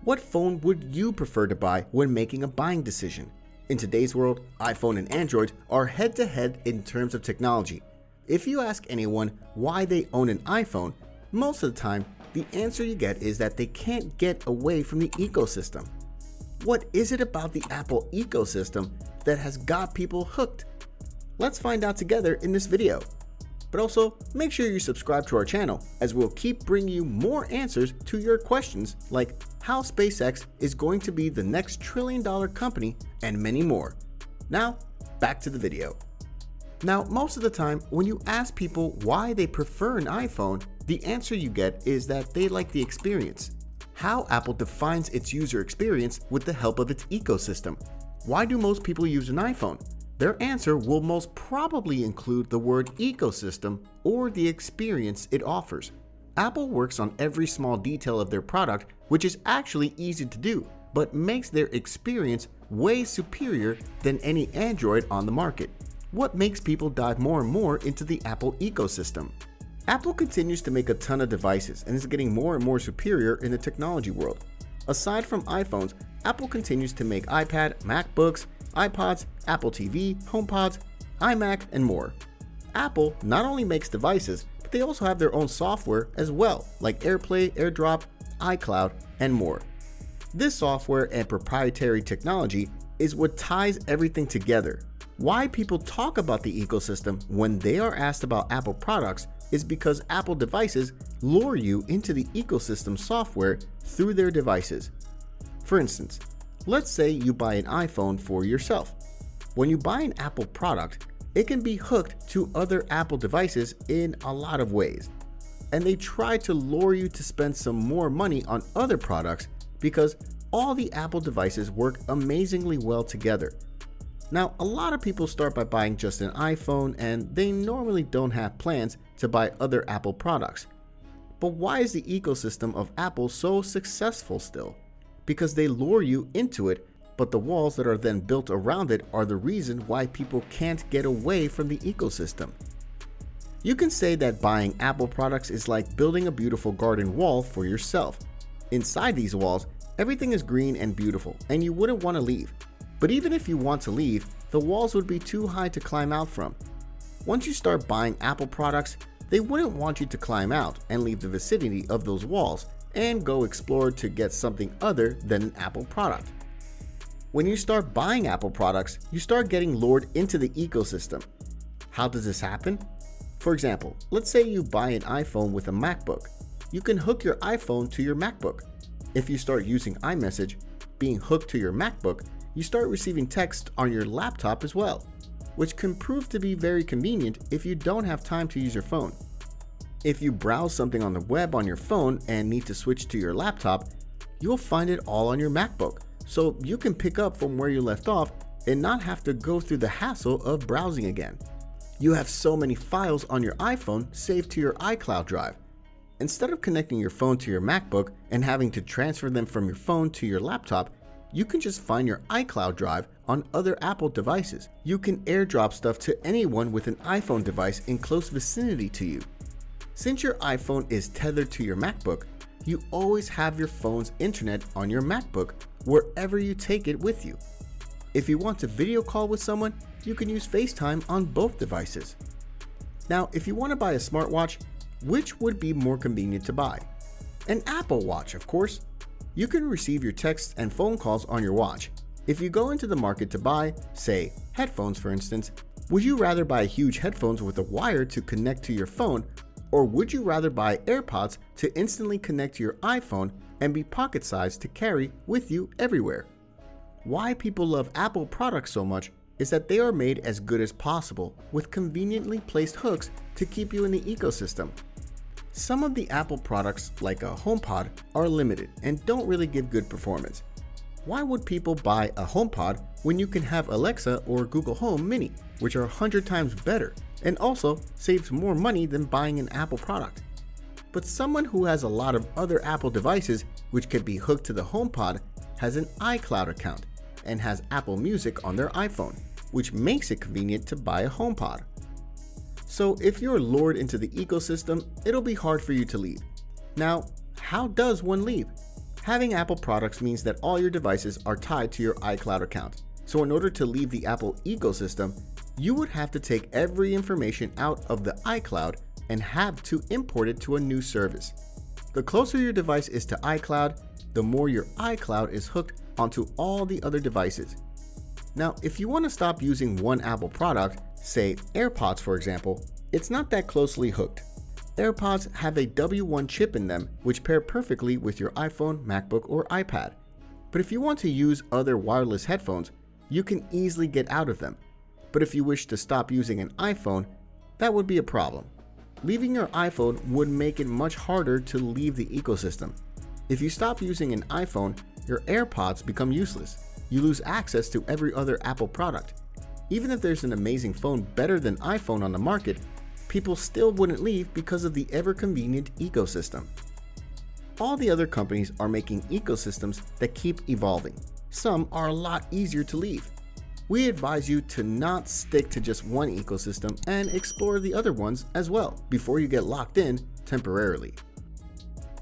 What phone would you prefer to buy when making a buying decision? In today's world, iPhone and Android are head-to-head in terms of technology. If you ask anyone why they own an iPhone, most of the time, the answer you get is that they can't get away from the ecosystem. What is it about the Apple ecosystem that has got people hooked? Let's find out together in this video. But also, make sure you subscribe to our channel, as we'll keep bringing you more answers to your questions like how SpaceX is going to be the next trillion-dollar company and many more. Now, back to the video. Now, most of the time, when you ask people why they prefer an iPhone, the answer you get is that they like the experience. How Apple defines its user experience with the help of its ecosystem. Why do most people use an iPhone? Their answer will most probably include the word ecosystem or the experience it offers. Apple works on every small detail of their product, which is actually easy to do, but makes their experience way superior than any Android on the market. What makes people dive more and more into the Apple ecosystem? Apple continues to make a ton of devices and is getting more and more superior in the technology world. Aside from iPhones, Apple continues to make iPad, MacBooks, iPods, Apple TV, HomePods, iMac, and more. Apple not only makes devices, but they also have their own software as well, like AirPlay, AirDrop, iCloud, and more. This software and proprietary technology is what ties everything together. Why people talk about the ecosystem when they are asked about Apple products is because Apple devices lure you into the ecosystem software through their devices. For instance, let's say you buy an iPhone for yourself. When you buy an Apple product, it can be hooked to other Apple devices in a lot of ways. And they try to lure you to spend some more money on other products because all the Apple devices work amazingly well together. Now, a lot of people start by buying just an iPhone and they normally don't have plans to buy other Apple products. But why is the ecosystem of Apple so successful still? Because they lure you into it, but the walls that are then built around it are the reason why people can't get away from the ecosystem. You can say that buying Apple products is like building a beautiful garden wall for yourself. Inside these walls, everything is green and beautiful, and you wouldn't want to leave. But even if you want to leave, the walls would be too high to climb out from. Once you start buying Apple products, they wouldn't want you to climb out and leave the vicinity of those walls and go explore to get something other than an Apple product. When you start buying Apple products, you start getting lured into the ecosystem. How does this happen? For example, let's say you buy an iPhone with a MacBook. You can hook your iPhone to your MacBook. If you start using iMessage, being hooked to your MacBook, you start receiving text on your laptop as well, which can prove to be very convenient if you don't have time to use your phone. If you browse something on the web on your phone and need to switch to your laptop, you'll find it all on your MacBook, so you can pick up from where you left off and not have to go through the hassle of browsing again. You have so many files on your iPhone saved to your iCloud drive. Instead of connecting your phone to your MacBook and having to transfer them from your phone to your laptop, you can just find your iCloud drive on other Apple devices. You can AirDrop stuff to anyone with an iPhone device in close vicinity to you. Since your iPhone is tethered to your MacBook, you always have your phone's internet on your MacBook wherever you take it with you. If you want to video call with someone, you can use FaceTime on both devices. Now, if you want to buy a smartwatch, which would be more convenient to buy? An Apple Watch, of course. You can receive your texts and phone calls on your watch. If you go into the market to buy, say, headphones for instance, would you rather buy huge headphones with a wire to connect to your phone, or would you rather buy AirPods to instantly connect to your iPhone and be pocket-sized to carry with you everywhere? Why people love Apple products so much is that they are made as good as possible with conveniently placed hooks to keep you in the ecosystem. Some of the Apple products, like a HomePod, are limited and don't really give good performance. Why would people buy a HomePod when you can have Alexa or Google Home Mini, which are 100 times better and also saves more money than buying an Apple product? But someone who has a lot of other Apple devices which can be hooked to the HomePod has an iCloud account and has Apple Music on their iPhone, which makes it convenient to buy a HomePod. So if you're lured into the ecosystem, it'll be hard for you to leave. Now, how does one leave? Having Apple products means that all your devices are tied to your iCloud account. So in order to leave the Apple ecosystem, you would have to take every information out of the iCloud and have to import it to a new service. The closer your device is to iCloud, the more your iCloud is hooked onto all the other devices. Now, if you want to stop using one Apple product, say AirPods for example, it's not that closely hooked. AirPods have a W1 chip in them which pair perfectly with your iPhone, MacBook, or iPad. But if you want to use other wireless headphones, you can easily get out of them. But if you wish to stop using an iPhone, that would be a problem. Leaving your iPhone would make it much harder to leave the ecosystem. If you stop using an iPhone, your AirPods become useless. You lose access to every other Apple product. Even if there's an amazing phone better than iPhone on the market, people still wouldn't leave because of the ever-convenient ecosystem. All the other companies are making ecosystems that keep evolving. Some are a lot easier to leave. We advise you to not stick to just one ecosystem and explore the other ones as well before you get locked in temporarily.